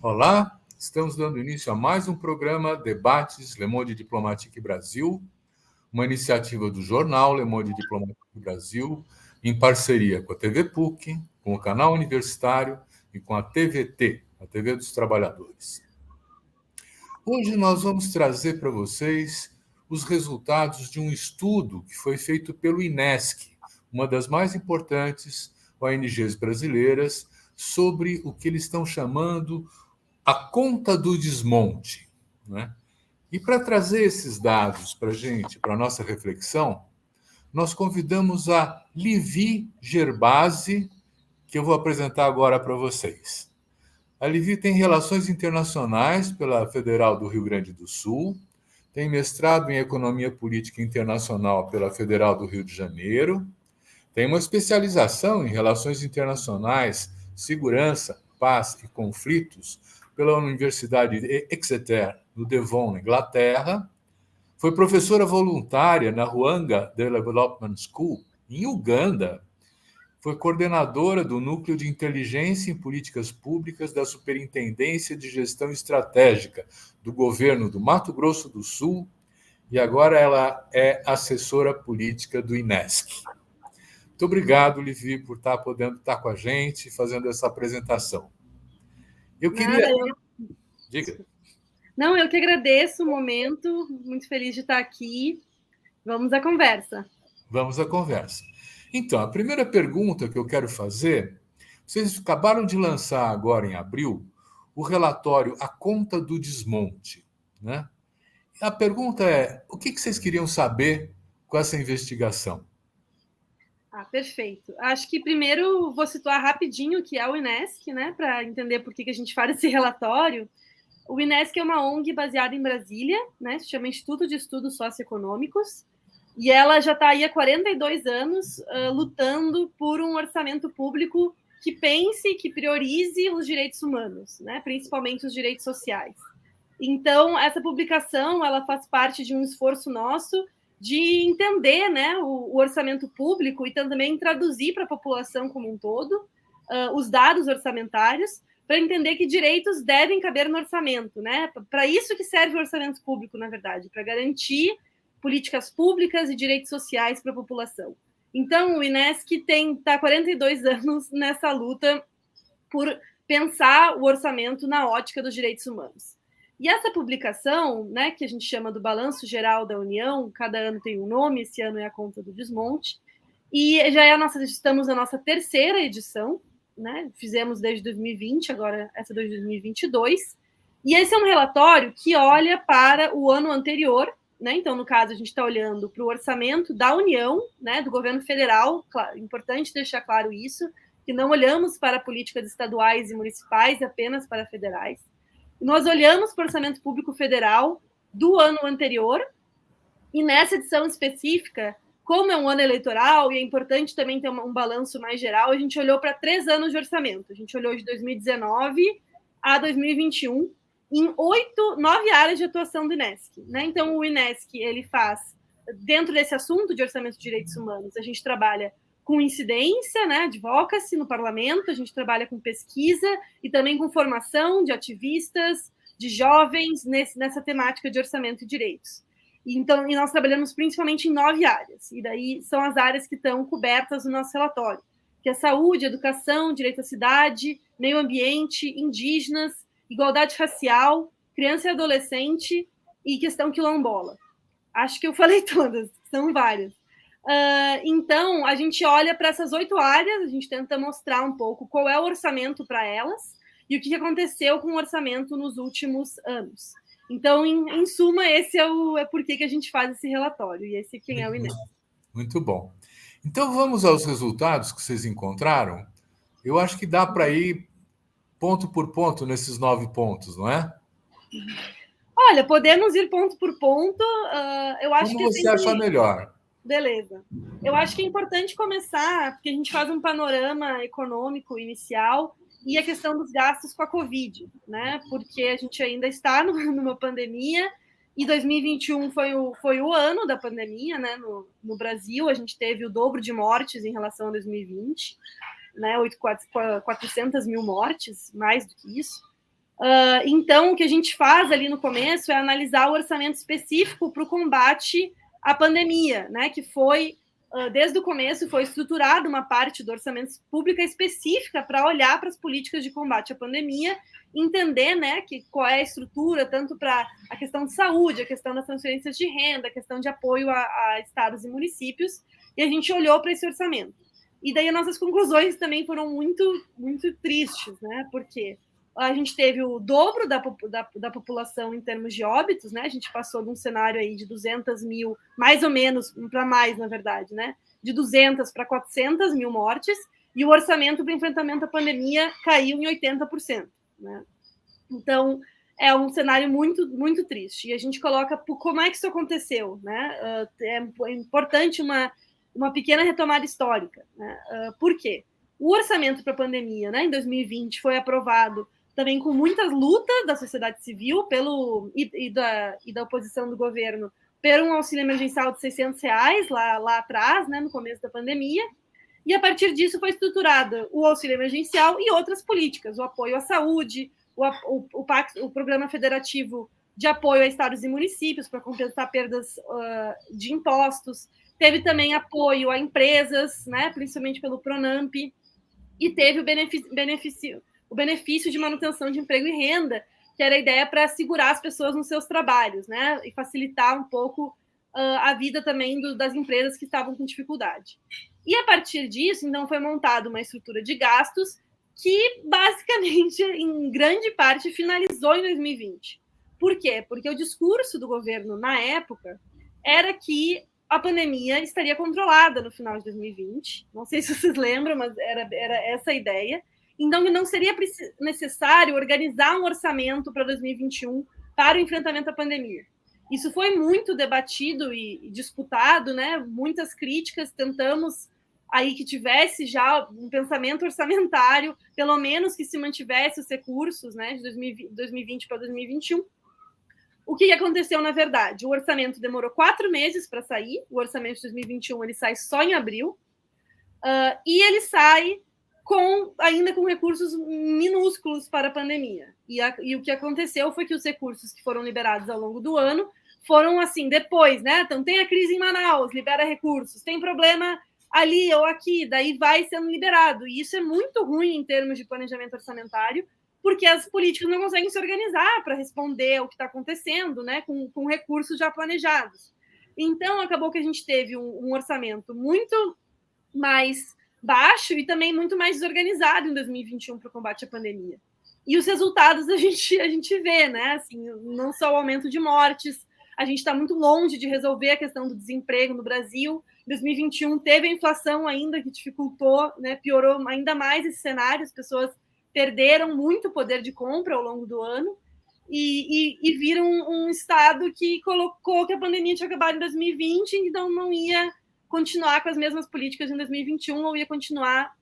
Olá, estamos dando início a mais um programa Debates Le Monde Diplomatique Brasil, uma iniciativa do jornal Le Monde Diplomatique Brasil, em parceria com a TV PUC, com o canal universitário e com a TVT, a TV dos Trabalhadores. Hoje nós vamos trazer para vocês os resultados de um estudo que foi feito pelo INESC, uma das mais importantes ONGs brasileiras, sobre o que eles estão chamando a conta do desmonte. Né? E para trazer esses dados para a gente, para a nossa reflexão, nós convidamos a Livi Gerbasi, que eu vou apresentar agora para vocês. A Livi tem relações internacionais pela Federal do Rio Grande do Sul, tem mestrado em Economia Política Internacional pela Federal do Rio de Janeiro, tem uma especialização em Relações Internacionais, Segurança, Paz e Conflitos pela Universidade de Exeter, no Devon, na Inglaterra. Foi professora voluntária na Ruanga Development School, em Uganda. Foi coordenadora do Núcleo de Inteligência em Políticas Públicas da Superintendência de Gestão Estratégica do Governo do Mato Grosso do Sul e agora ela é assessora política do INESC. Muito obrigado, Livi, por podendo estar com a gente, fazendo essa apresentação. Eu queria... Diga. Não, eu que agradeço o momento, muito feliz de estar aqui. Vamos à conversa. Vamos à conversa. Então, a primeira pergunta que eu quero fazer, vocês acabaram de lançar agora em abril o relatório A Conta do Desmonte, né? A pergunta é, o que vocês queriam saber com essa investigação? Perfeito. Acho que primeiro vou situar rapidinho o que é o INESC, né, para entender por que a gente faz esse relatório. O INESC é uma ONG baseada em Brasília, né, se chama Instituto de Estudos Socioeconômicos, e ela já está aí há 42 anos lutando por um orçamento público que pense, que priorize os direitos humanos, né, principalmente os direitos sociais. Então, essa publicação ela faz parte de um esforço nosso de entender, né, o orçamento público e também traduzir para a população como um todo os dados orçamentários, para entender que direitos devem caber no orçamento, né? Para isso que serve o orçamento público, na verdade, para garantir políticas públicas e direitos sociais para a população. Então, o INESC está há 42 anos nessa luta por pensar o orçamento na ótica dos direitos humanos. E essa publicação, né, que a gente chama do Balanço Geral da União, cada ano tem um nome, esse ano é a Conta do Desmonte, e já estamos na nossa terceira edição, né, fizemos desde 2020, agora essa de 2022, e esse é um relatório que olha para o ano anterior, né, então no caso a gente está olhando para o orçamento da União, né, do governo federal, claro, importante deixar claro isso, que não olhamos para políticas estaduais e municipais, apenas para federais. Nós olhamos para o orçamento público federal do ano anterior, e nessa edição específica, como é um ano eleitoral e é importante também ter um balanço mais geral, a gente olhou para 3 anos de orçamento. A gente olhou de 2019 a 2021 em 9 áreas de atuação do INESC. Né? Então, o INESC ele faz, dentro desse assunto de orçamento de direitos humanos, a gente trabalha com incidência, né, advocacy no parlamento, a gente trabalha com pesquisa e também com formação de ativistas, de jovens nessa temática de orçamento e direitos. Então, e nós trabalhamos principalmente em 9 áreas, e daí são as áreas que estão cobertas no nosso relatório, que é saúde, educação, direito à cidade, meio ambiente, indígenas, igualdade racial, criança e adolescente e questão quilombola. Acho que eu falei todas, são várias. Então, a gente olha para essas 8 áreas, a gente tenta mostrar um pouco qual é o orçamento para elas e o que aconteceu com o orçamento nos últimos anos. Então, em suma, esse é por que a gente faz esse relatório, e esse quem é o INESC. Muito bom. Então, vamos aos resultados que vocês encontraram. Eu acho que dá para ir ponto por ponto nesses 9 pontos, não é? Olha, podemos ir ponto por ponto. Eu acho Como você acha melhor? Beleza. Eu acho que é importante começar, porque a gente faz um panorama econômico inicial e a questão dos gastos com a Covid, né? Porque a gente ainda está numa pandemia e 2021 foi o ano da pandemia, né? No Brasil, a gente teve o dobro de mortes em relação a 2020, né? 400 mil mortes, mais do que isso. Então, o que a gente faz ali no começo é analisar o orçamento específico para o combate à pandemia, né? Que foi, desde o começo, foi estruturada uma parte do orçamento público específica para olhar para as políticas de combate à pandemia, entender, né, qual é a estrutura, tanto para a questão de saúde, a questão das transferências de renda, a questão de apoio a estados e municípios, e a gente olhou para esse orçamento. E daí as nossas conclusões também foram muito, muito tristes, né? Porque a gente teve o dobro da população em termos de óbitos, né? A gente passou de um cenário aí de 200 mil, mais ou menos, para mais, na verdade, né? De 200 para 400 mil mortes, e o orçamento para enfrentamento à pandemia caiu em 80%, né? Então, é um cenário muito, muito triste. E a gente coloca como é que isso aconteceu, né? É importante uma pequena retomada histórica, né? Por quê? O orçamento para a pandemia, né, em 2020, foi aprovado também com muitas lutas da sociedade civil e da oposição do governo por um auxílio emergencial de R$600 lá atrás, né, no começo da pandemia, e a partir disso foi estruturado o auxílio emergencial e outras políticas, o apoio à saúde, o Programa Federativo de Apoio a Estados e Municípios para compensar perdas de impostos, teve também apoio a empresas, né, principalmente pelo Pronamp, e teve o benefício de manutenção de emprego e renda, que era a ideia para segurar as pessoas nos seus trabalhos, né, e facilitar um pouco a vida também das empresas que estavam com dificuldade. E a partir disso, então, foi montada uma estrutura de gastos que, basicamente, em grande parte, finalizou em 2020. Por quê? Porque o discurso do governo, na época, era que a pandemia estaria controlada no final de 2020. Não sei se vocês lembram, mas era essa a ideia. Então, não seria necessário organizar um orçamento para 2021 para o enfrentamento à pandemia. Isso foi muito debatido e disputado, né? Muitas críticas, tentamos aí que tivesse já um pensamento orçamentário, pelo menos que se mantivesse os recursos, né, de 2020 para 2021. O que aconteceu, na verdade? O orçamento demorou 4 meses para sair, o orçamento de 2021 ele sai só em abril, e ele sai ainda com recursos minúsculos para a pandemia. E o que aconteceu foi que os recursos que foram liberados ao longo do ano foram assim, depois, né? Então, tem a crise em Manaus, libera recursos, tem problema ali ou aqui, daí vai sendo liberado. E isso é muito ruim em termos de planejamento orçamentário, porque as políticas não conseguem se organizar para responder ao que está acontecendo, né, com recursos já planejados. Então, acabou que a gente teve um orçamento muito mais baixo e também muito mais desorganizado em 2021 para o combate à pandemia. E os resultados a gente vê, né? Assim, não só o aumento de mortes, a gente está muito longe de resolver a questão do desemprego no Brasil. 2021 teve a inflação ainda que dificultou, né, piorou ainda mais esse cenário, as pessoas perderam muito poder de compra ao longo do ano e viram um Estado que colocou que a pandemia tinha acabado em 2020, então não ia continuar com as mesmas políticas em 2021 ou ia continuar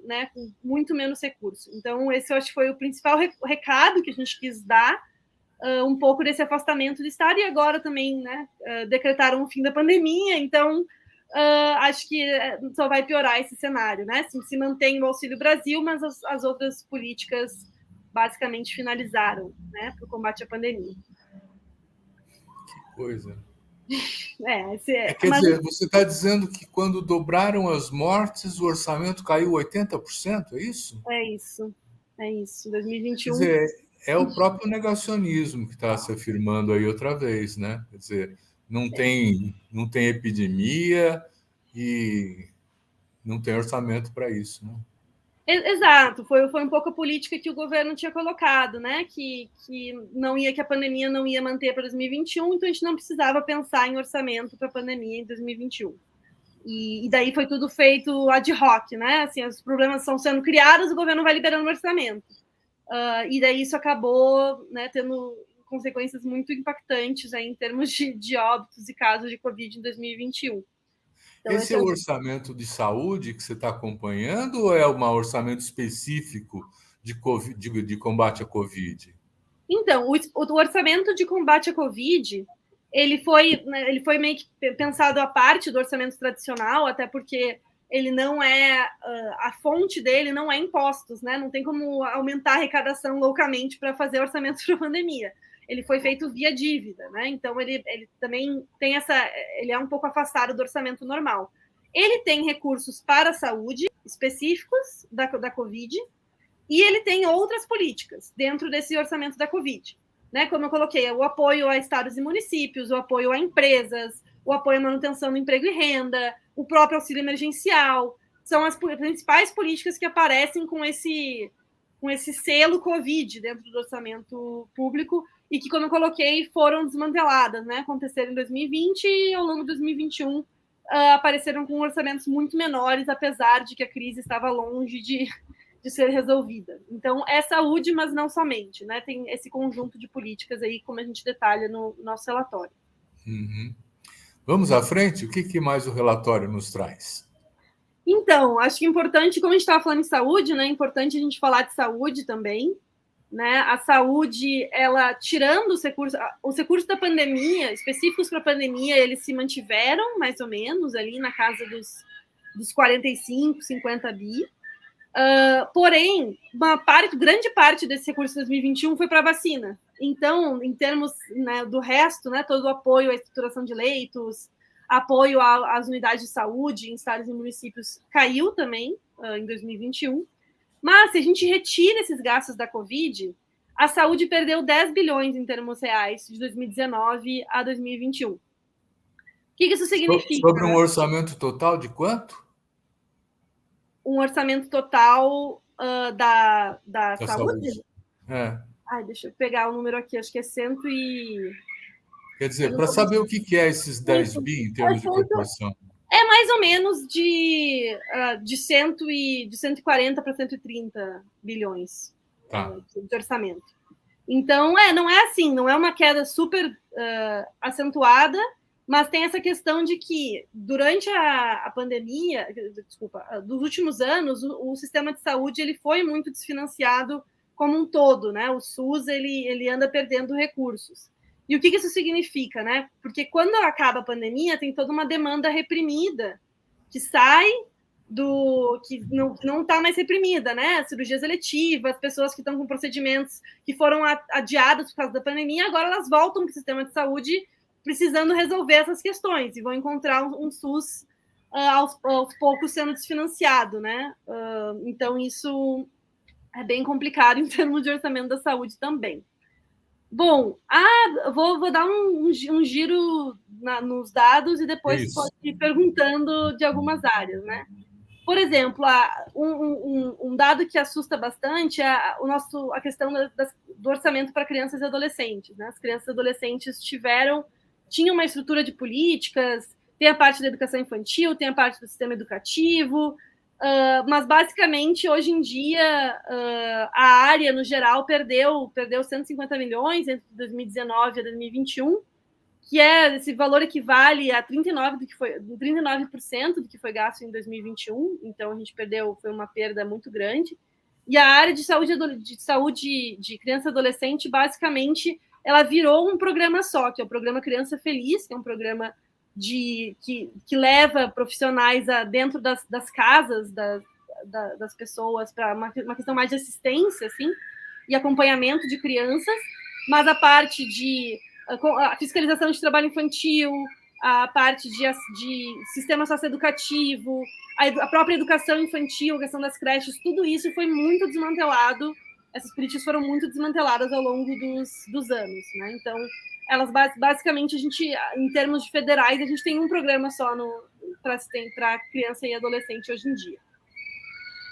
né, com muito menos recurso. Então, esse eu acho que foi o principal recado que a gente quis dar, um pouco desse afastamento do Estado, e agora também, né, decretaram o fim da pandemia, então acho que só vai piorar esse cenário, né? Se mantém o Auxílio Brasil, mas as outras políticas basicamente finalizaram, né, para o combate à pandemia. Que coisa. Quer dizer, você está dizendo que quando dobraram as mortes, o orçamento caiu 80%, é isso? É isso. 2021. Quer dizer, é o próprio negacionismo que está se afirmando aí outra vez, né? Quer dizer, não tem epidemia e não tem orçamento para isso, né? Exato, foi um pouco a política que o governo tinha colocado, né? Que a pandemia não ia manter para 2021, então a gente não precisava pensar em orçamento para a pandemia em 2021. E daí foi tudo feito ad hoc, né? Assim, os problemas estão sendo criados, o governo vai liberando o orçamento. E daí isso acabou, né, tendo consequências muito impactantes aí em termos de óbitos e casos de Covid em 2021. Então, esse é o orçamento de saúde que você está acompanhando ou é um orçamento específico de combate à Covid? Então, o orçamento de combate à Covid, ele foi meio que pensado à parte do orçamento tradicional, até porque ele não é, a fonte dele não é impostos, né? Não tem como aumentar a arrecadação loucamente para fazer orçamento para a pandemia. Ele foi feito via dívida, né? Então ele também tem ele é um pouco afastado do orçamento normal. Ele tem recursos para a saúde específicos da Covid e ele tem outras políticas dentro desse orçamento da Covid, né? Como eu coloquei, o apoio a estados e municípios, o apoio a empresas, o apoio à manutenção do emprego e renda, o próprio auxílio emergencial, são as principais políticas que aparecem com esse selo Covid dentro do orçamento público e que, como eu coloquei, foram desmanteladas, né? Aconteceram em 2020 e ao longo de 2021 apareceram com orçamentos muito menores, apesar de que a crise estava longe de ser resolvida. Então, é saúde, mas não somente, né? Tem esse conjunto de políticas aí, como a gente detalha no nosso relatório. Uhum. Vamos à frente? O que mais o relatório nos traz? Então, acho que é importante, como a gente estava falando em saúde, né? É importante a gente falar de saúde também, né? A saúde, ela tirando os recursos da pandemia, específicos para a pandemia, eles se mantiveram mais ou menos ali na casa dos 45, 50 bi. Porém, grande parte desse recurso de 2021 foi para vacina. Então, em termos, né, do resto, né, todo o apoio à estruturação de leitos, apoio às unidades de saúde em estados e municípios caiu também em 2021. Mas, se a gente retira esses gastos da Covid, a saúde perdeu 10 bilhões em termos reais de 2019 a 2021. O que isso significa? Sobre um orçamento total de quanto? Um orçamento total da saúde? Ai, deixa eu pegar o número aqui, acho que é 100 e... Quer dizer, para saber o que é esses 10 bi em termos de proporção. É mais ou menos de 140 para 130 bilhões de orçamento. Então, não é assim, não é uma queda super acentuada, mas tem essa questão de que, durante a pandemia, dos últimos anos, o sistema de saúde ele foi muito desfinanciado como um todo, né? O SUS ele anda perdendo recursos. E o que isso significa, né? Porque quando acaba a pandemia, tem toda uma demanda reprimida que sai que não está mais reprimida, né? Cirurgias eletivas, pessoas que estão com procedimentos que foram adiados por causa da pandemia, agora elas voltam para o sistema de saúde precisando resolver essas questões e vão encontrar um SUS aos poucos sendo desfinanciado, né? Então, isso é bem complicado em termos de orçamento da saúde também. Bom, vou dar um giro nos dados e depois pode ir perguntando de algumas áreas, né? Por exemplo, um dado que assusta bastante é a questão do orçamento para crianças e adolescentes, né? As crianças e adolescentes tinham uma estrutura de políticas, tem a parte da educação infantil, tem a parte do sistema educativo, mas basicamente hoje em dia a área no geral perdeu 150 milhões entre 2019 e 2021, que esse valor equivale a 39% do que foi gasto em 2021, então a gente foi uma perda muito grande. E a área de saúde de criança e adolescente, basicamente, ela virou um programa só, que é o programa Criança Feliz, que é um programa que leva profissionais dentro das casas das pessoas para uma questão mais de assistência, assim, e acompanhamento de crianças, mas a parte de a fiscalização de trabalho infantil, a parte de sistema socioeducativo, a própria educação infantil, a questão das creches, tudo isso foi muito desmantelado, essas políticas foram muito desmanteladas ao longo dos anos, né? Então, elas basicamente, em termos de federais, a gente tem um programa só para criança e adolescente hoje em dia.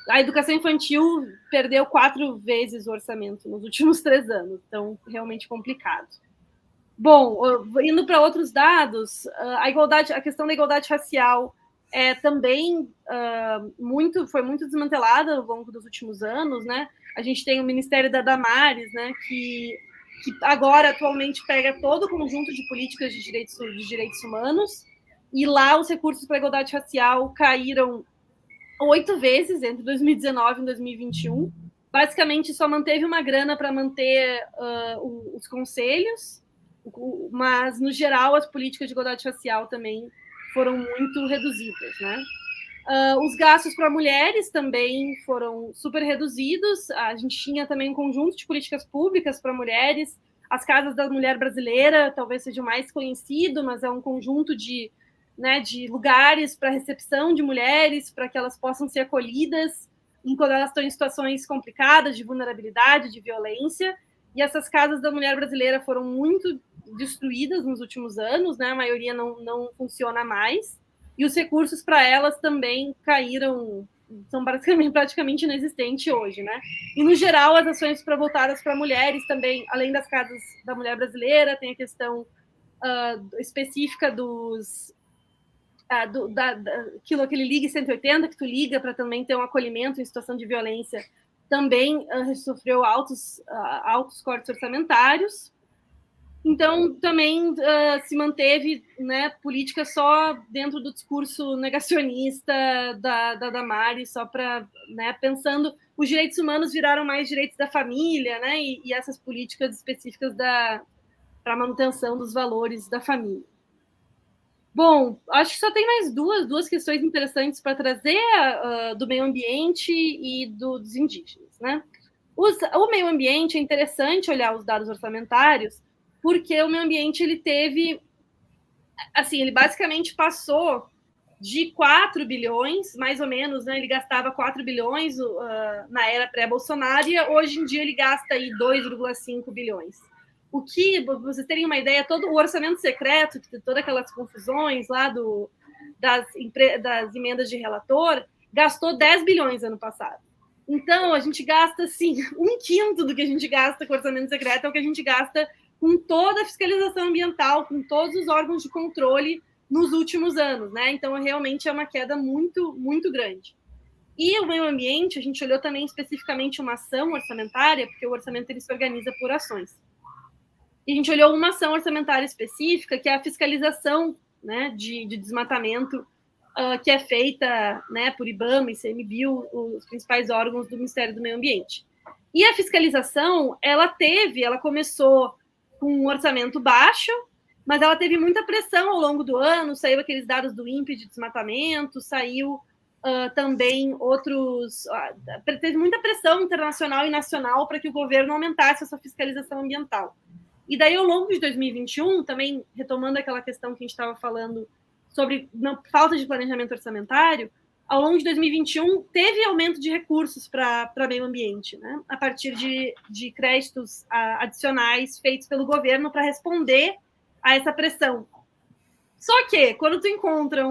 A educação infantil perdeu 4 vezes o orçamento nos últimos 3 anos, então realmente complicado. Bom, indo para outros dados, a questão da igualdade racial também foi muito desmantelada ao longo dos últimos anos, né? A gente tem o Ministério da Damares, né, que agora atualmente pega todo o conjunto de políticas de direitos humanos, e lá os recursos para a igualdade racial caíram 8 vezes entre 2019 e 2021. Basicamente, só manteve uma grana para manter os conselhos, mas, no geral, as políticas de igualdade racial também foram muito reduzidas, né? Os gastos para mulheres também foram super reduzidos. A gente tinha também um conjunto de políticas públicas para mulheres. As casas da mulher brasileira talvez seja o mais conhecido, mas é um conjunto de lugares para recepção de mulheres, para que elas possam ser acolhidas quando elas estão em situações complicadas, de vulnerabilidade, de violência. E essas casas da mulher brasileira foram muito destruídas nos últimos anos, né? A maioria não funciona mais. E os recursos para elas também caíram, são praticamente inexistentes hoje, né? E, no geral, as ações voltadas para mulheres também, além das casas da mulher brasileira, tem a questão específica dos... aquele Ligue 180, que tu liga para também ter um acolhimento em situação de violência, também sofreu altos cortes orçamentários. Então, também se manteve, né, política só dentro do discurso negacionista da Damares, só para, né, pensando, os direitos humanos viraram mais direitos da família, né, e essas políticas específicas para a manutenção dos valores da família. Bom, acho que só tem mais duas questões interessantes para trazer, do meio ambiente e dos indígenas, né? O meio ambiente, é interessante olhar os dados orçamentários, porque o meio ambiente ele teve, assim, ele basicamente passou de 4 bilhões, mais ou menos, né? Ele gastava 4 bilhões na era pré-Bolsonaro, e hoje em dia ele gasta aí 2,5 bilhões. O que, para vocês terem uma ideia, todo o orçamento secreto, todas aquelas confusões lá das emendas de relator, gastou 10 bilhões ano passado. Então, a gente gasta, assim, 1/5 do que a gente gasta com o orçamento secreto é o que a gente gasta com toda a fiscalização ambiental, com todos os órgãos de controle nos últimos anos, né? Então, realmente é uma queda muito, muito grande. E o meio ambiente, a gente olhou também especificamente uma ação orçamentária, porque o orçamento ele se organiza por ações. E a gente olhou uma ação orçamentária específica, que é a fiscalização, né, de desmatamento, que é feita, né, por IBAMA e ICMBio, os principais órgãos do Ministério do Meio Ambiente. E a fiscalização, ela começou com um orçamento baixo, mas ela teve muita pressão ao longo do ano, saiu aqueles dados do INPE de desmatamento, saiu também outros... teve muita pressão internacional e nacional para que o governo aumentasse a sua fiscalização ambiental. E daí, ao longo de 2021, também retomando aquela questão que a gente estava falando sobre falta de planejamento orçamentário, ao longo de 2021, teve aumento de recursos para meio ambiente, né? A partir de créditos adicionais feitos pelo governo para responder a essa pressão. Só que, quando tu encontra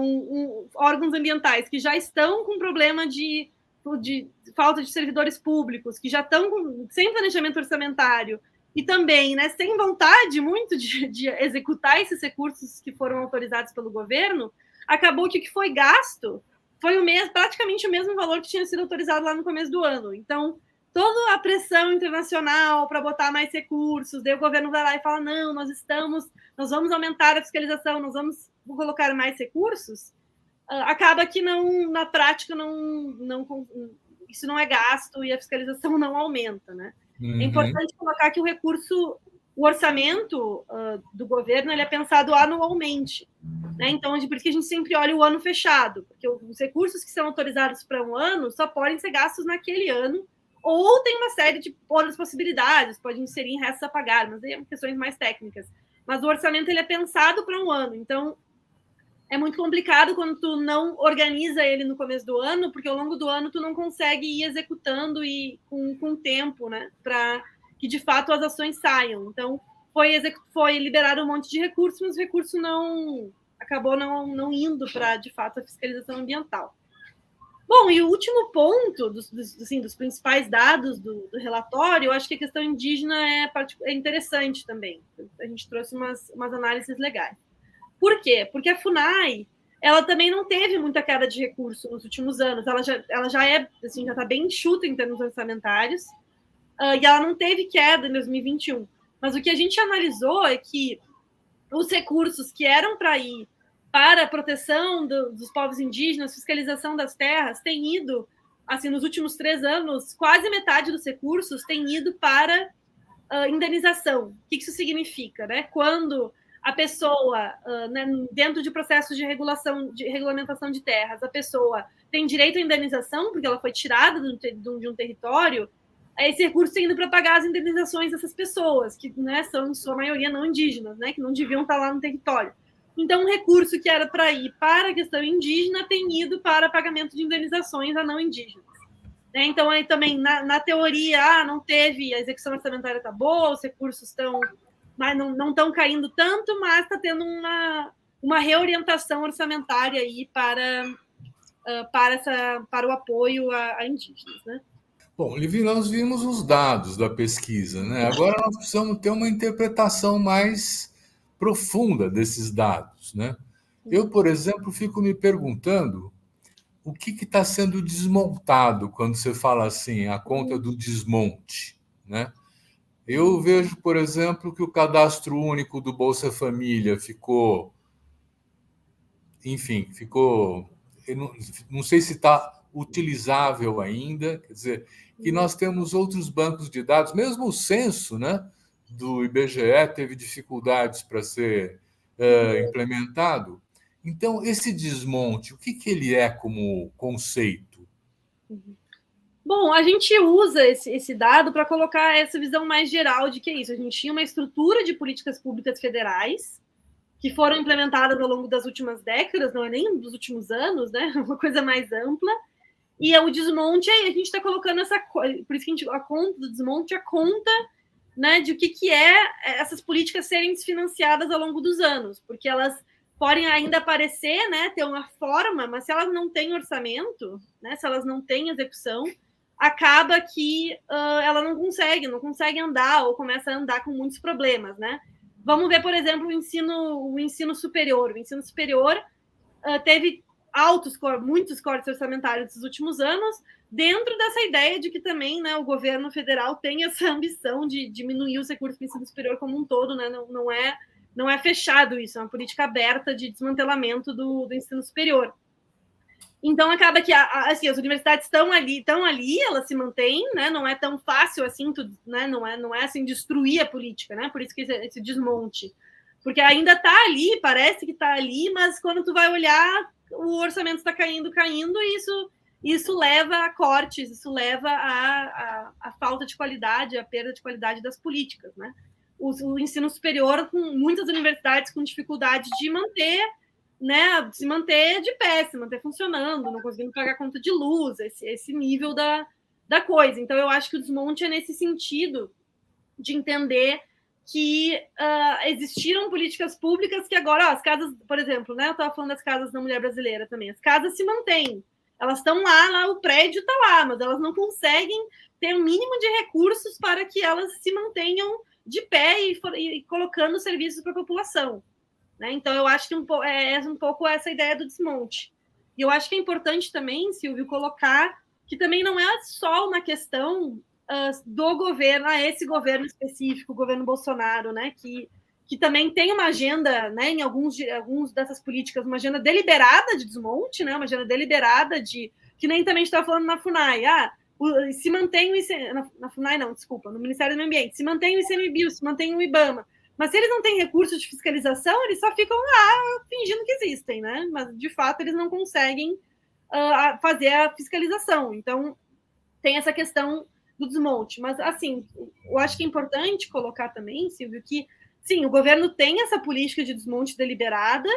órgãos ambientais que já estão com problema de falta de servidores públicos, que já estão sem planejamento orçamentário, e também, né, sem vontade muito de executar esses recursos que foram autorizados pelo governo, acabou que o que foi gasto foi praticamente o mesmo valor que tinha sido autorizado lá no começo do ano. Então, toda a pressão internacional para botar mais recursos, daí o governo vai lá e fala, não, nós vamos aumentar a fiscalização, nós vamos colocar mais recursos, acaba que na prática isso não é gasto e a fiscalização não aumenta, né? Uhum. É importante colocar que o orçamento do governo ele é pensado anualmente, né? Então, por isso que a gente sempre olha o ano fechado, porque os recursos que são autorizados para um ano só podem ser gastos naquele ano, ou tem uma série de outras possibilidades, pode inserir em restos a pagar, mas aí são questões mais técnicas. Mas o orçamento ele é pensado para um ano, então é muito complicado quando tu não organiza ele no começo do ano, porque ao longo do ano tu não consegue ir executando e com tempo, né, para que de fato as ações saiam. Então foi liberado um monte de recursos, mas o recurso acabou não indo para de fato a fiscalização ambiental. Bom, e o último ponto dos principais dados do relatório, eu acho que a questão indígena é interessante também. A gente trouxe umas análises legais. Por quê? Porque a FUNAI, ela também não teve muita queda de recurso nos últimos anos. Ela já está bem enxuta em termos orçamentários, e ela não teve queda em 2021. Mas o que a gente analisou é que os recursos que eram para ir para a proteção dos povos indígenas, fiscalização das terras, têm ido, assim, nos últimos 3 anos, quase metade dos recursos têm ido para indenização. O que isso significa, né? Quando a pessoa, né, dentro de processos de regulamentação de terras, a pessoa tem direito à indenização, porque ela foi tirada de um território, esse recurso indo para pagar as indenizações dessas pessoas, que, né, são, em sua maioria, não indígenas, né, que não deviam estar lá no território. Então, um recurso que era para ir para a questão indígena tem ido para pagamento de indenizações a não indígenas. Né? Então, aí também, na teoria, não teve, a execução orçamentária está boa, os recursos estão, mas não estão caindo tanto, mas está tendo uma reorientação orçamentária aí para o apoio a indígenas, né? Bom, Livi, nós vimos os dados da pesquisa, né? Agora nós precisamos ter uma interpretação mais profunda desses dados, né? Eu, por exemplo, fico me perguntando o que está sendo desmontado quando você fala assim, a conta do desmonte, né? Eu vejo, por exemplo, que o cadastro único do Bolsa Família ficou, enfim, ficou, eu não sei se está utilizável ainda, quer dizer, que nós temos outros bancos de dados, mesmo o censo, né, do IBGE teve dificuldades para ser implementado. Então, esse desmonte, o que ele é como conceito? Bom, a gente usa esse dado para colocar essa visão mais geral de que é isso. A gente tinha uma estrutura de políticas públicas federais que foram implementadas ao longo das últimas décadas, não é nem dos últimos anos, né? Uma coisa mais ampla. E o desmonte, aí a gente está colocando essa coisa, por isso que a conta do desmonte, a conta, né, de o que é essas políticas serem desfinanciadas ao longo dos anos, porque elas podem ainda aparecer, né, ter uma forma, mas se elas não têm orçamento, né, se elas não têm execução, acaba que ela não consegue andar ou começa a andar com muitos problemas, né? Vamos ver, por exemplo, o ensino superior. O ensino superior teve muitos cortes orçamentários nos últimos anos, dentro dessa ideia de que também, né, o governo federal tem essa ambição de diminuir os recursos do ensino superior como um todo, né? Não é fechado isso, é uma política aberta de desmantelamento do ensino superior. Então, acaba que assim, as universidades estão ali, elas se mantêm, né? Não é tão fácil assim, né? Não é assim destruir a política, né? Por isso que esse desmonte. Porque ainda está ali, parece que está ali, mas quando tu vai olhar, o orçamento está caindo, e isso leva a cortes, isso leva a falta de qualidade, a perda de qualidade das políticas, né? O ensino superior, com muitas universidades com dificuldade de manter, né, se manter de pé, se manter funcionando, não conseguindo pagar conta de luz, esse nível da coisa. Então, eu acho que o desmonte é nesse sentido de entender que existiram políticas públicas que agora, as casas, por exemplo, né, eu estava falando das casas da mulher brasileira também, as casas se mantêm, elas estão lá, o prédio está lá, mas elas não conseguem ter um mínimo de recursos para que elas se mantenham de pé e colocando serviços para a população. Né? Então, eu acho que é um pouco essa ideia do desmonte. E eu acho que é importante também, Silvio, colocar que também não é só uma questão do governo, esse governo específico, o governo Bolsonaro, né, que também tem uma agenda, né, em alguns dessas políticas, uma agenda deliberada de desmonte, né, uma agenda deliberada de... que nem também estava falando na FUNAI, se mantém na FUNAI não, desculpa, no Ministério do Meio Ambiente, se mantém o ICMBio, se mantém o IBAMA, mas se eles não têm recursos de fiscalização, eles só ficam lá fingindo que existem, né? Mas, de fato, eles não conseguem fazer a fiscalização. Então, tem essa questão do desmonte. Mas, assim, eu acho que é importante colocar também, Silvio, que, sim, o governo tem essa política de desmonte deliberada,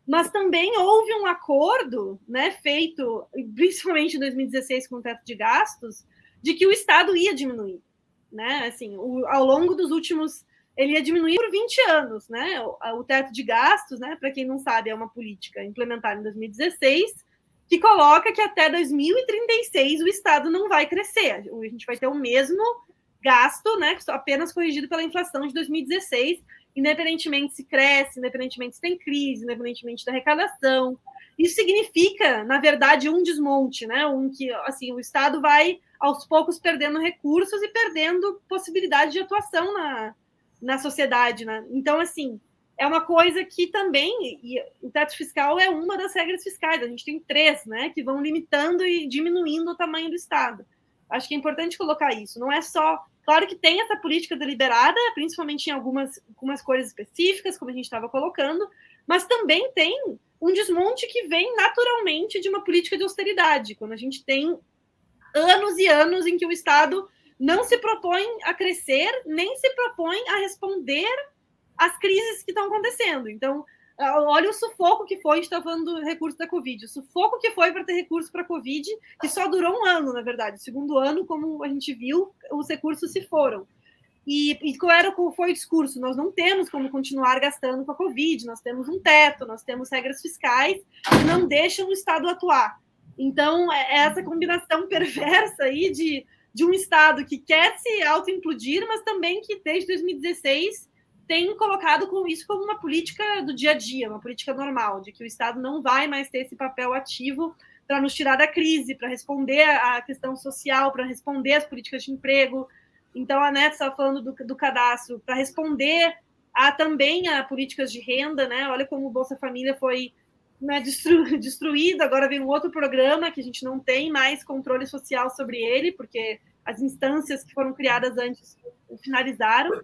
mas também houve um acordo, né, feito, principalmente em 2016, com o teto de gastos, de que o Estado ia diminuir. Né? Assim, ao longo dos últimos... ele ia diminuir por 20 anos, né? O teto de gastos, né? Para quem não sabe, é uma política implementada em 2016 que coloca que até 2036 o Estado não vai crescer. A gente vai ter o mesmo gasto, né? Apenas corrigido pela inflação de 2016, independentemente se cresce, independentemente se tem crise, independentemente da arrecadação. Isso significa, na verdade, um desmonte, né? Que assim, o Estado vai aos poucos perdendo recursos e perdendo possibilidade de atuação na sociedade, né? Então, assim, é uma coisa que também, e o teto fiscal é uma das regras fiscais, a gente tem 3, né, que vão limitando e diminuindo o tamanho do Estado. Acho que é importante colocar isso, não é só Claro que tem essa política deliberada, principalmente em algumas coisas específicas, como a gente estava colocando, mas também tem um desmonte que vem naturalmente de uma política de austeridade, quando a gente tem anos e anos em que o Estado não se propõe a crescer, nem se propõe a responder às crises que estão acontecendo. Então, olha o sufoco que foi, a gente está falando do recurso da Covid, o sufoco que foi para ter recurso para a Covid, que só durou um ano, na verdade. O segundo ano, como a gente viu, os recursos se foram. E qual foi o discurso? Nós não temos como continuar gastando com a Covid, nós temos um teto, nós temos regras fiscais que não deixam o Estado atuar. Então, é essa combinação perversa aí de um Estado que quer se autoimplodir, mas também que, desde 2016, tem colocado isso como uma política do dia a dia, uma política normal, de que o Estado não vai mais ter esse papel ativo para nos tirar da crise, para responder à questão social, para responder às políticas de emprego. Então, a Net estava falando do cadastro, para responder também a políticas de renda, né? Olha como o Bolsa Família foi, né, destruído, agora vem um outro programa que a gente não tem mais controle social sobre ele, porque as instâncias que foram criadas antes finalizaram.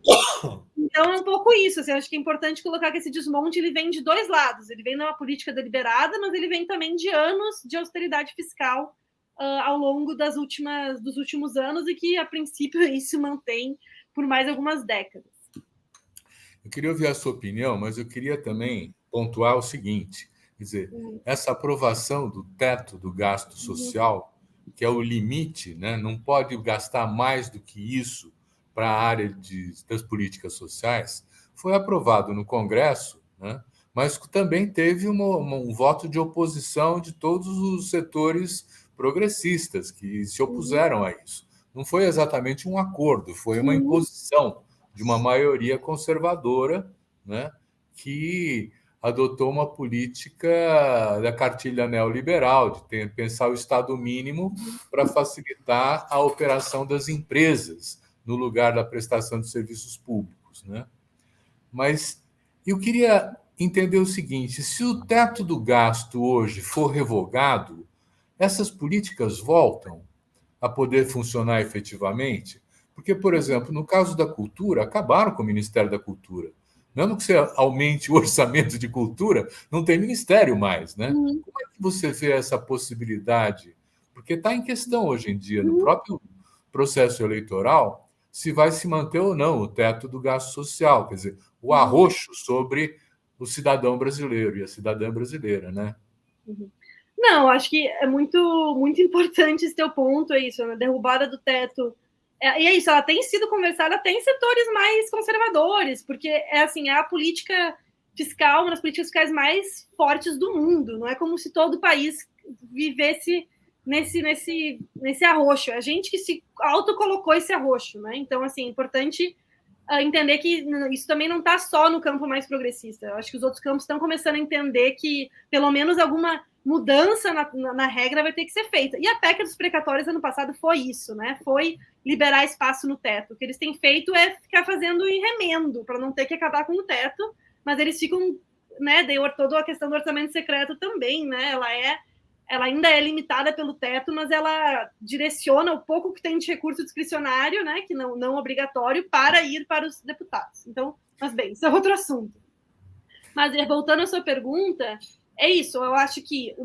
Então, é um pouco isso. Assim, acho que é importante colocar que esse desmonte ele vem de dois lados. Ele vem de uma política deliberada, mas ele vem também de anos de austeridade fiscal ao longo dos últimos anos e que, a princípio, isso se mantém por mais algumas décadas. Eu queria ouvir a sua opinião, mas eu queria também pontuar o seguinte, quer dizer, essa aprovação do teto do gasto social, que é o limite, né? Não pode gastar mais do que isso para a área das políticas sociais, foi aprovado no Congresso, né? Mas também teve um voto de oposição de todos os setores progressistas que se opuseram a isso. Não foi exatamente um acordo, foi uma imposição de uma maioria conservadora, né, que adotou uma política da cartilha neoliberal, de pensar o Estado mínimo para facilitar a operação das empresas no lugar da prestação de serviços públicos, né? Mas eu queria entender o seguinte: se o teto do gasto hoje for revogado, essas políticas voltam a poder funcionar efetivamente? Porque, por exemplo, no caso da cultura, acabaram com o Ministério da Cultura. Mesmo que você aumente o orçamento de cultura, não tem ministério mais, né? Como é que você vê essa possibilidade? Porque está em questão hoje em dia, no próprio processo eleitoral, se vai se manter ou não o teto do gasto social, quer dizer, o arroxo sobre o cidadão brasileiro e a cidadã brasileira, né? Não, acho que é muito, muito importante esse teu ponto, é isso, a derrubada do teto. E é isso, ela tem sido conversada até em setores mais conservadores, porque é assim, é a política fiscal, uma das políticas fiscais mais fortes do mundo. Não é como se todo o país vivesse nesse arroxo. É a gente que se autocolocou esse arroxo, né? Então, assim, é importante entender que isso também não está só no campo mais progressista. Eu acho que os outros campos estão começando a entender que pelo menos alguma mudança na regra vai ter que ser feita. E a PEC dos precatórios ano passado foi isso, né? Foi liberar espaço no teto. O que eles têm feito é ficar fazendo em remendo para não ter que acabar com o teto, mas eles ficam, né? Toda a questão do orçamento secreto também, né? Ela ainda é limitada pelo teto, mas ela direciona o pouco que tem de recurso discricionário, né, que não obrigatório, para ir para os deputados. Então, mas bem, isso é outro assunto. Mas voltando à sua pergunta, é isso, eu acho que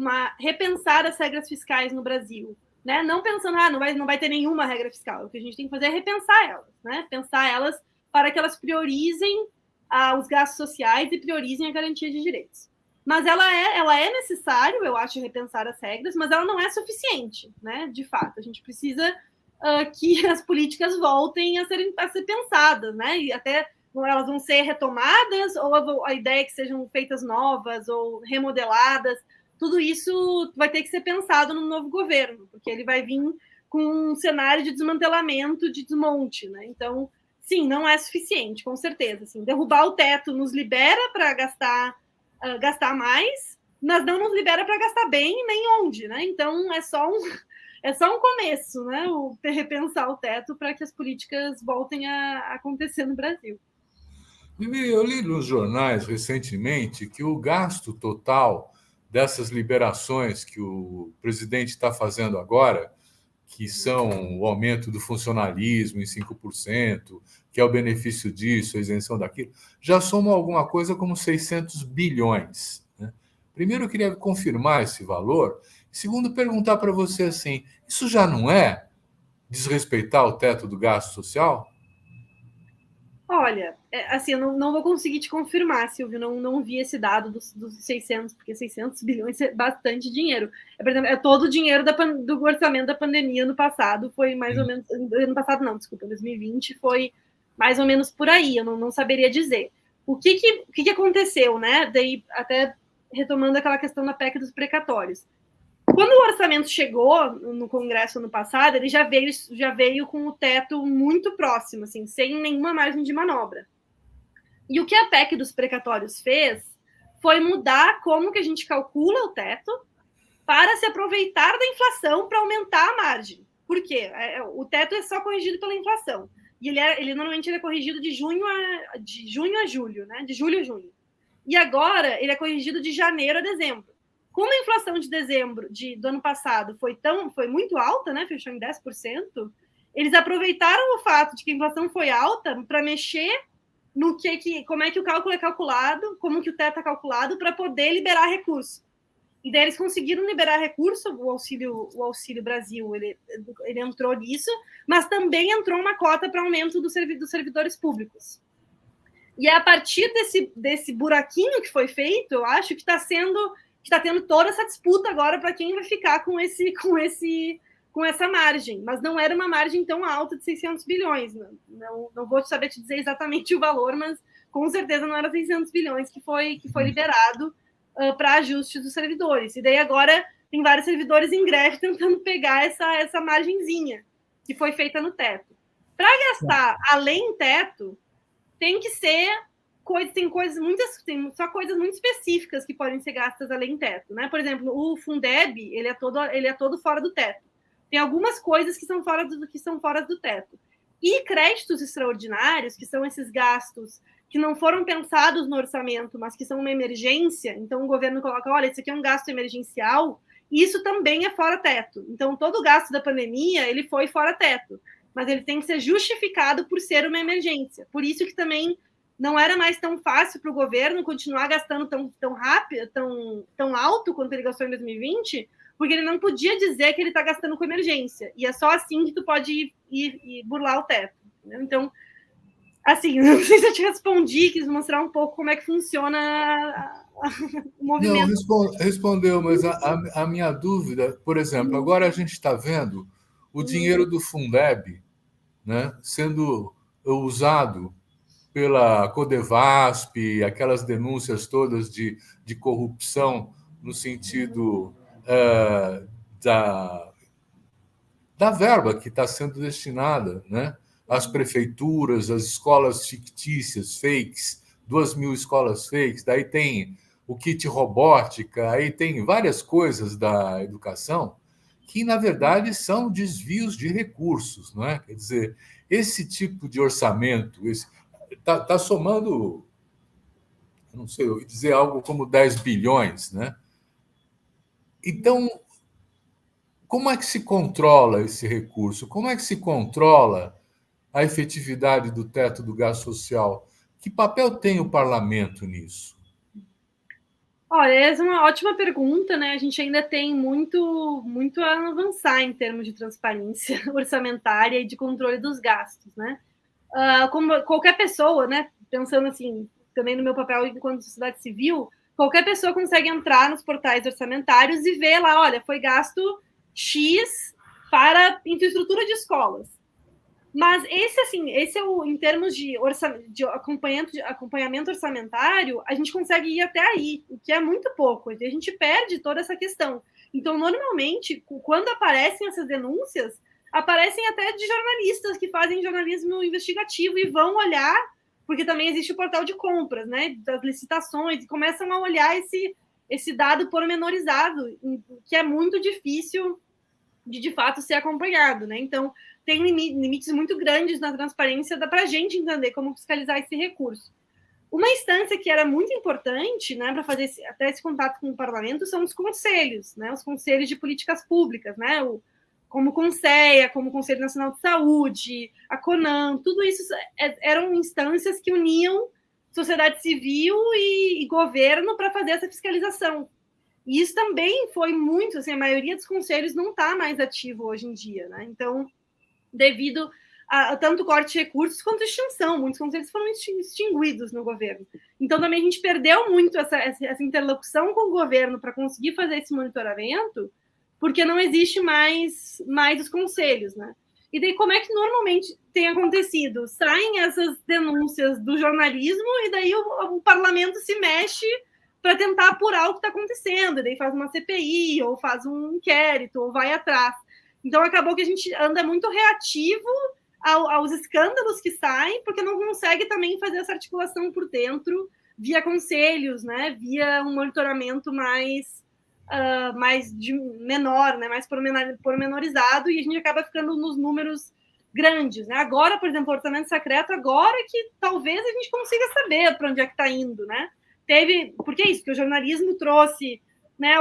repensar as regras fiscais no Brasil, né, não pensando, não vai ter nenhuma regra fiscal, o que a gente tem que fazer é repensar elas, né, pensar elas para que elas priorizem os gastos sociais e priorizem a garantia de direitos. Mas ela é necessário, eu acho, repensar as regras, mas ela não é suficiente, né? De fato, a gente precisa que as políticas voltem a ser pensadas, né? E até elas vão ser retomadas, ou a ideia é que sejam feitas novas ou remodeladas. Tudo isso vai ter que ser pensado no novo governo, porque ele vai vir com um cenário de desmantelamento, de desmonte, né? Então, sim, não é suficiente, com certeza. Assim, derrubar o teto nos libera para gastar mais, mas não nos libera para gastar bem nem onde, né? Então é só um começo, né? Repensar o teto para que as políticas voltem a acontecer no Brasil. Eu li nos jornais recentemente que o gasto total dessas liberações que o presidente está fazendo agora, que são o aumento do funcionalismo em 5%, que é o benefício disso, a isenção daquilo, já somam alguma coisa como 600 bilhões. Né? Primeiro, eu queria confirmar esse valor. Segundo, perguntar para você assim, isso já não é desrespeitar o teto do gasto social? Olha, assim, eu não vou conseguir te confirmar, Silvio, não vi esse dado dos 600, porque 600 bilhões é bastante dinheiro. É todo o dinheiro do orçamento da pandemia no passado, foi mais ou menos, ano passado não, desculpa, 2020 foi mais ou menos por aí, eu não saberia dizer. O que aconteceu, né? Daí, até retomando aquela questão da PEC dos precatórios. Quando o orçamento chegou no Congresso ano passado, ele já veio com o teto muito próximo, assim, sem nenhuma margem de manobra. E o que a PEC dos precatórios fez foi mudar como que a gente calcula o teto para se aproveitar da inflação para aumentar a margem. Por quê? O teto é só corrigido pela inflação. E ele normalmente é corrigido de junho a julho, né? De julho a junho. E agora ele é corrigido de janeiro a dezembro. Como a inflação de dezembro do ano passado foi muito alta, né? Fechou em 10%, eles aproveitaram o fato de que a inflação foi alta para mexer no como é que o cálculo é calculado, como que o teto é calculado, para poder liberar recurso. E daí eles conseguiram liberar recurso, o Auxílio Brasil, ele entrou nisso, mas também entrou uma cota para aumento dos servidores públicos. E é a partir desse buraquinho que foi feito, eu acho que está tendo toda essa disputa agora para quem vai ficar com essa margem. Mas não era uma margem tão alta de 600 bilhões. Não vou saber te dizer exatamente o valor, mas com certeza não era 600 bilhões que foi liberado para ajustes dos servidores. E daí agora tem vários servidores em greve tentando pegar essa margenzinha que foi feita no teto. Para gastar além teto, tem que ser tem só coisas muito específicas que podem ser gastas além teto, né? Por exemplo, o Fundeb, ele é todo fora do teto. Tem algumas coisas que são fora do teto. E créditos extraordinários, que são esses gastos que não foram pensados no orçamento, mas que são uma emergência. Então o governo coloca, olha, isso aqui é um gasto emergencial, e isso também é fora teto. Então todo o gasto da pandemia, ele foi fora teto, mas ele tem que ser justificado por ser uma emergência. Por isso que também não era mais tão fácil para o governo continuar gastando tão rápido, tão alto quanto ele gastou em 2020, porque ele não podia dizer que ele está gastando com emergência. E é só assim que tu pode ir burlar o teto. Entendeu? Então, assim, não sei se eu te respondi, quis mostrar um pouco como é que funciona o movimento. Não, respondeu, mas a minha dúvida, por exemplo, agora a gente está vendo o dinheiro do Fundeb, né, sendo usado pela Codevasp, aquelas denúncias todas de corrupção no sentido da verba que está sendo destinada, né, às prefeituras, às escolas fictícias, fakes, 2.000 escolas fakes, daí tem o kit robótica, aí tem várias coisas da educação que, na verdade, são desvios de recursos, não é? Quer dizer, esse tipo de orçamento está somando, não sei, eu ouvi dizer algo como 10 bilhões, né? Então, como é que se controla esse recurso? Como é que se controla a efetividade do teto do gasto social? Que papel tem o parlamento nisso? Olha, essa é uma ótima pergunta, né? A gente ainda tem muito a avançar em termos de transparência orçamentária e de controle dos gastos, né? Como qualquer pessoa, né? Pensando assim, também no meu papel enquanto sociedade civil, qualquer pessoa consegue entrar nos portais orçamentários e ver lá, olha, foi gasto X para infraestrutura de escolas. Mas esse é em termos de acompanhamento orçamentário, a gente consegue ir até aí, o que é muito pouco. A gente perde toda essa questão. Então, normalmente, quando aparecem essas denúncias, aparecem até de jornalistas que fazem jornalismo investigativo e vão olhar, porque também existe o portal de compras, né, das licitações, e começam a olhar esse dado pormenorizado, que é muito difícil de fato ser acompanhado, né? Então, tem limites muito grandes na transparência, dá para a gente entender como fiscalizar esse recurso. Uma instância que era muito importante, né, para fazer até esse contato com o parlamento são os conselhos, né, os conselhos de políticas públicas, né, como o CONSEA, como o Conselho Nacional de Saúde, a CONAN, tudo isso eram instâncias que uniam sociedade civil e governo para fazer essa fiscalização. E isso também foi muito, assim, a maioria dos conselhos não está mais ativo hoje em dia, né? Então, devido a tanto corte de recursos quanto extinção, muitos conselhos foram extinguidos no governo. Então, também a gente perdeu muito essa interlocução com o governo para conseguir fazer esse monitoramento, porque não existe mais os conselhos, né? E daí, como é que normalmente tem acontecido? Saem essas denúncias do jornalismo e daí o parlamento se mexe para tentar apurar o que está acontecendo, e daí faz uma CPI, ou faz um inquérito, ou vai atrás. Então, acabou que a gente anda muito reativo aos escândalos que saem, porque não consegue também fazer essa articulação por dentro, via conselhos, né? Via um monitoramento mais menor, né? Mais pormenorizado, e a gente acaba ficando nos números grandes, né? Agora, por exemplo, o orçamento secreto, agora que talvez a gente consiga saber para onde é que está indo, né? Porque é isso, que o jornalismo trouxe, né,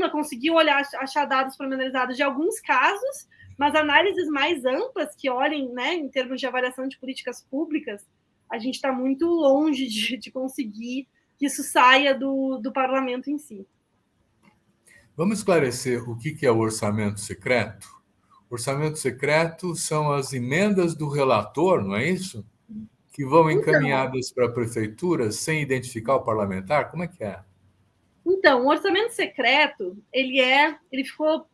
conseguiu achar dados pormenorizados de alguns casos, mas análises mais amplas que olhem, né, em termos de avaliação de políticas públicas, a gente está muito longe de conseguir que isso saia do parlamento em si. Vamos esclarecer o que é o orçamento secreto? O orçamento secreto são as emendas do relator, não é isso? Que vão encaminhadas para a prefeitura sem identificar o parlamentar? Como é que é? Então, o orçamento secreto, ele ficou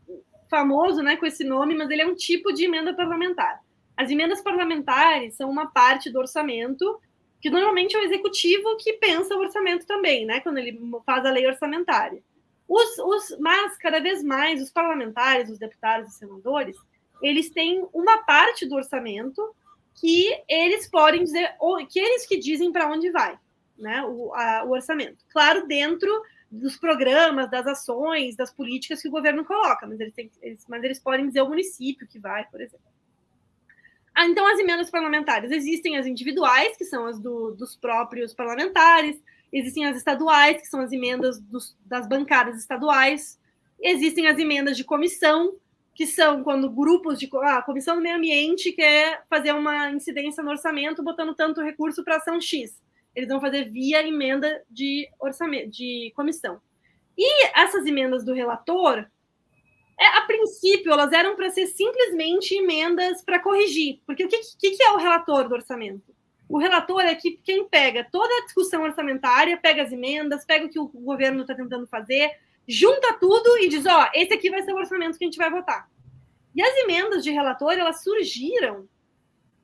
famoso, né, com esse nome, mas ele é um tipo de emenda parlamentar. As emendas parlamentares são uma parte do orçamento, que normalmente é o executivo que pensa o orçamento também, né, quando ele faz a lei orçamentária. Mas, cada vez mais, os parlamentares, os deputados e senadores, eles têm uma parte do orçamento que eles podem dizer, que eles que dizem para onde vai, né, o orçamento. Claro, dentro dos programas, das ações, das políticas que o governo coloca, mas eles podem dizer o município que vai, por exemplo. Então, as emendas parlamentares, existem as individuais, que são as dos próprios parlamentares, existem as estaduais, que são as emendas das bancadas estaduais, existem as emendas de comissão, que são quando grupos a Comissão do Meio Ambiente quer fazer uma incidência no orçamento, botando tanto recurso para ação X. Eles vão fazer via emenda de orçamento, de comissão. E essas emendas do relator, a princípio, elas eram para ser simplesmente emendas para corrigir. Porque o que é o relator do orçamento? O relator é quem pega toda a discussão orçamentária, pega as emendas, pega o que o governo está tentando fazer, junta tudo e diz, esse aqui vai ser o orçamento que a gente vai votar. E as emendas de relator, elas surgiram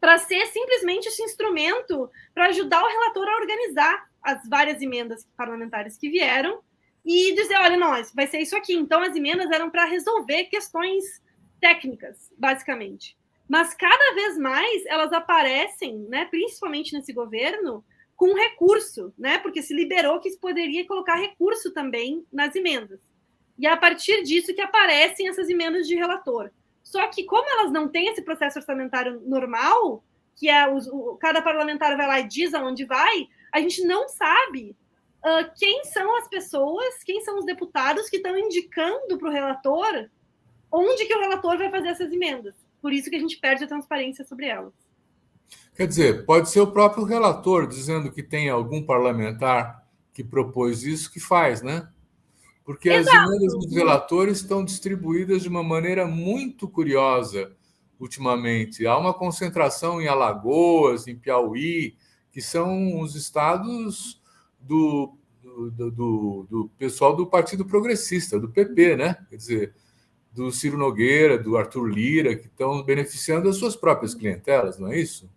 para ser simplesmente esse instrumento para ajudar o relator a organizar as várias emendas parlamentares que vieram e dizer, olha, vai ser isso aqui. Então, as emendas eram para resolver questões técnicas, basicamente. Mas, cada vez mais, elas aparecem, né, principalmente nesse governo, com recurso, né, porque se liberou que se poderia colocar recurso também nas emendas. E é a partir disso que aparecem essas emendas de relator. Só que, como elas não têm esse processo orçamentário normal, que é cada parlamentar vai lá e diz aonde vai, a gente não sabe quem são as pessoas, quem são os deputados que estão indicando para o relator onde que o relator vai fazer essas emendas. Por isso que a gente perde a transparência sobre elas. Quer dizer, pode ser o próprio relator dizendo que tem algum parlamentar que propôs isso que faz, né? Porque Exato. As emendas dos relatores estão distribuídas de uma maneira muito curiosa ultimamente. Há uma concentração em Alagoas, em Piauí, que são os estados do pessoal do Partido Progressista, do PP, né? Quer dizer, do Ciro Nogueira, do Arthur Lira, que estão beneficiando as suas próprias clientelas, não é isso?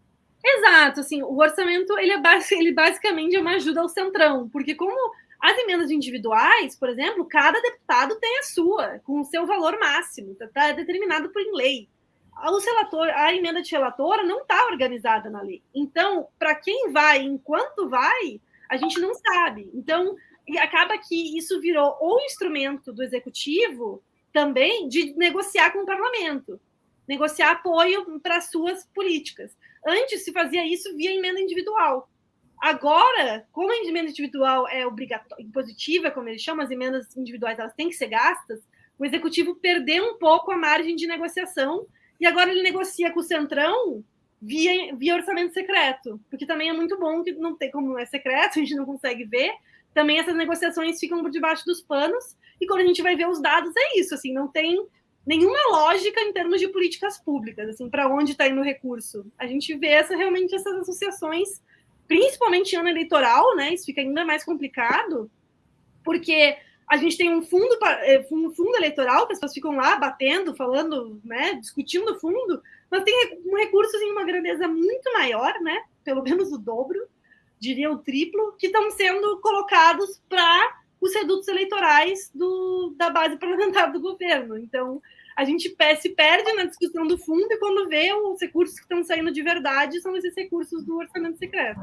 Exato, assim, o orçamento ele basicamente é uma ajuda ao centrão, porque como as emendas individuais, por exemplo, cada deputado tem a sua, com o seu valor máximo, está determinado por lei. A emenda de relator não está organizada na lei. Então, para quem vai, enquanto vai, a gente não sabe. Então, acaba que isso virou o instrumento do executivo também de negociar com o parlamento, negociar apoio para as suas políticas. Antes se fazia isso via emenda individual. Agora, como a emenda individual é obrigatória, impositiva, como eles chamam, as emendas individuais elas têm que ser gastas, o executivo perdeu um pouco a margem de negociação e agora ele negocia com o Centrão via orçamento secreto, porque também é muito bom que não tem como é secreto, a gente não consegue ver, também essas negociações ficam por debaixo dos panos e quando a gente vai ver os dados é isso, assim, não tem nenhuma lógica em termos de políticas públicas, assim, para onde está indo o recurso. A gente vê realmente essas associações, principalmente em ano eleitoral, né? Isso fica ainda mais complicado, porque a gente tem um fundo eleitoral, que as pessoas ficam lá batendo, falando, né, discutindo o fundo, mas tem recursos em uma grandeza muito maior, né? Pelo menos o dobro, diria o triplo, que estão sendo colocados para os redutos eleitorais da base parlamentar do governo. Então, a gente se perde na discussão do fundo e quando vê os recursos que estão saindo de verdade são esses recursos do orçamento secreto.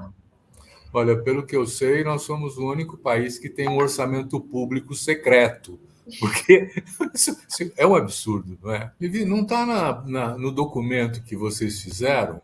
Olha, pelo que eu sei, nós somos o único país que tem um orçamento público secreto, porque isso é um absurdo, não é? Não está no documento que vocês fizeram,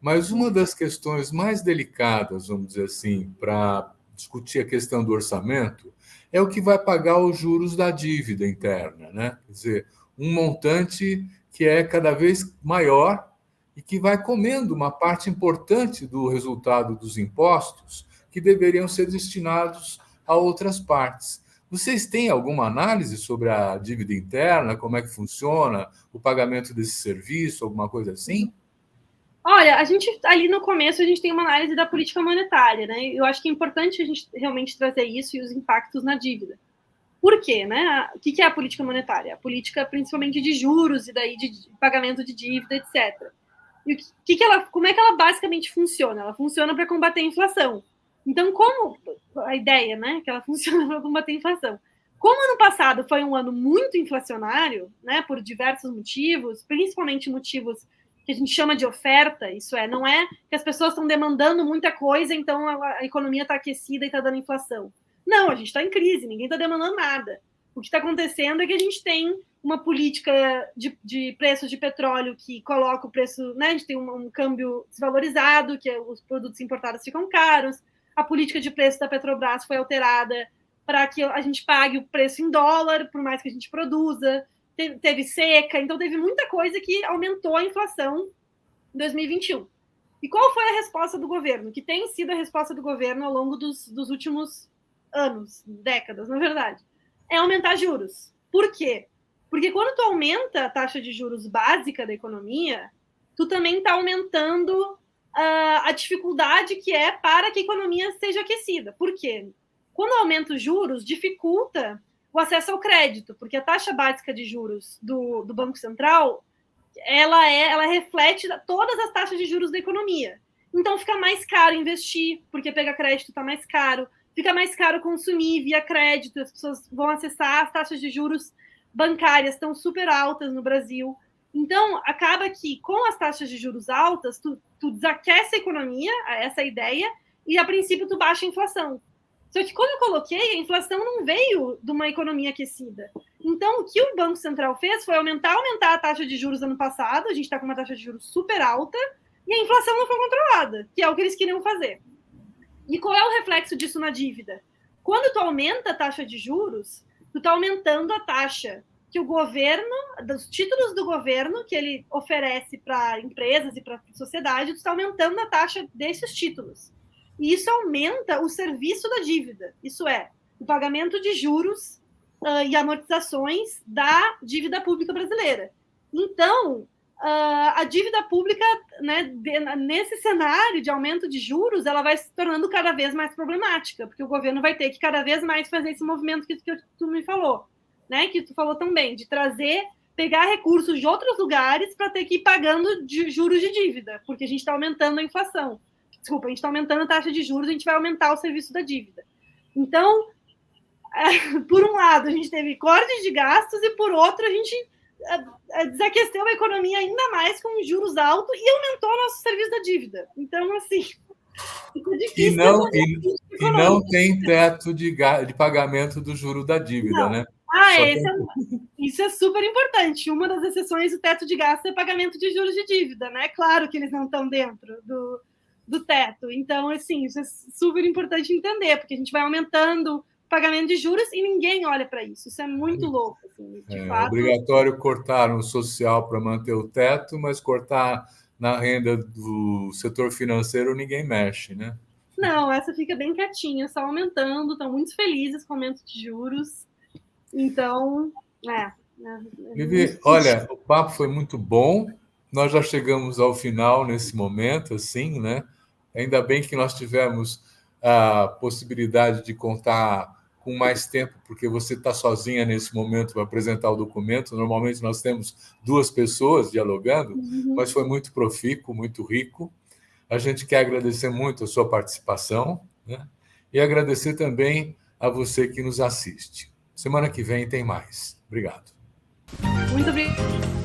mas uma das questões mais delicadas, vamos dizer assim, para discutir a questão do orçamento, é o que vai pagar os juros da dívida interna, né? Quer dizer, um montante que é cada vez maior e que vai comendo uma parte importante do resultado dos impostos que deveriam ser destinados a outras partes. Vocês têm alguma análise sobre a dívida interna, como é que funciona, o pagamento desse serviço, alguma coisa assim? Olha, a gente ali no começo a gente tem uma análise da política monetária, né? Eu acho que é importante a gente realmente trazer isso e os impactos na dívida. Por quê, né? O que é a política monetária? A política principalmente de juros e daí de pagamento de dívida, etc. E como é que ela basicamente funciona? Ela funciona para combater a inflação. Então, como a ideia, né, que ela funciona para combater a inflação. Como ano passado foi um ano muito inflacionário, né, por diversos motivos, principalmente motivos que a gente chama de oferta, isso é, não é que as pessoas estão demandando muita coisa, então a economia está aquecida e está dando inflação. Não, a gente está em crise, ninguém está demandando nada. O que está acontecendo é que a gente tem uma política de preços de petróleo que coloca o preço, né? A gente tem um câmbio desvalorizado, que os produtos importados ficam caros. A política de preço da Petrobras foi alterada para que a gente pague o preço em dólar, por mais que a gente produza. Teve seca, então teve muita coisa que aumentou a inflação em 2021. E qual foi a resposta do governo? Que tem sido a resposta do governo ao longo dos últimos anos, décadas, na verdade. É aumentar juros. Por quê? Porque quando tu aumenta a taxa de juros básica da economia, tu também está aumentando a dificuldade que é para que a economia seja aquecida. Por quê? Quando aumenta os juros, dificulta o acesso ao crédito, porque a taxa básica de juros do Banco Central ela reflete todas as taxas de juros da economia. Então fica mais caro investir, porque pegar crédito está mais caro, fica mais caro consumir via crédito, as pessoas vão acessar as taxas de juros bancárias, estão super altas no Brasil. Então, acaba que com as taxas de juros altas, tu desaquece a economia, essa ideia, e a princípio tu baixa a inflação. Só que quando eu coloquei, a inflação não veio de uma economia aquecida. Então, o que o Banco Central fez foi aumentar a taxa de juros ano passado, a gente está com uma taxa de juros super alta, e a inflação não foi controlada, que é o que eles queriam fazer. E qual é o reflexo disso na dívida? Quando tu aumenta a taxa de juros, tu está aumentando a taxa que o governo, dos títulos do governo que ele oferece para empresas e para a sociedade, tu está aumentando a taxa desses títulos. E isso aumenta o serviço da dívida, isso é, o pagamento de juros e amortizações da dívida pública brasileira. Então, a dívida pública, né, nesse cenário de aumento de juros, ela vai se tornando cada vez mais problemática, porque o governo vai ter que cada vez mais fazer esse movimento que tu me falou, né, que tu falou também, de pegar recursos de outros lugares para ter que ir pagando juros de dívida, porque a gente está aumentando a inflação. Desculpa, a gente está aumentando a taxa de juros, a gente vai aumentar o serviço da dívida. Então, por um lado, a gente teve cortes de gastos e, por outro, a gente desaqueceu a economia ainda mais com juros altos e aumentou o nosso serviço da dívida. Então, assim, ficou difícil. E não tem teto de pagamento do juro da dívida, não. Né? Isso é super importante. Uma das exceções do teto de gastos é pagamento de juros de dívida, né? Claro que eles não estão dentro do teto. Então, assim, isso é super importante entender, porque a gente vai aumentando pagamento de juros e ninguém olha para isso. Isso é muito louco. Assim, de fato. Obrigatório cortar no social para manter o teto, mas cortar na renda do setor financeiro ninguém mexe, né? Não, essa fica bem quietinha, só aumentando, estão muito felizes com o aumento de juros. Então, Vivi, olha, o papo foi muito bom. Nós já chegamos ao final nesse momento, assim, né? Ainda bem que nós tivemos a possibilidade de contar com mais tempo, porque você está sozinha nesse momento para apresentar o documento. Normalmente nós temos 2 pessoas dialogando, mas foi muito profícuo, muito rico. A gente quer agradecer muito a sua participação, né? E agradecer também a você que nos assiste. Semana que vem tem mais. Obrigado. Muito obrigada.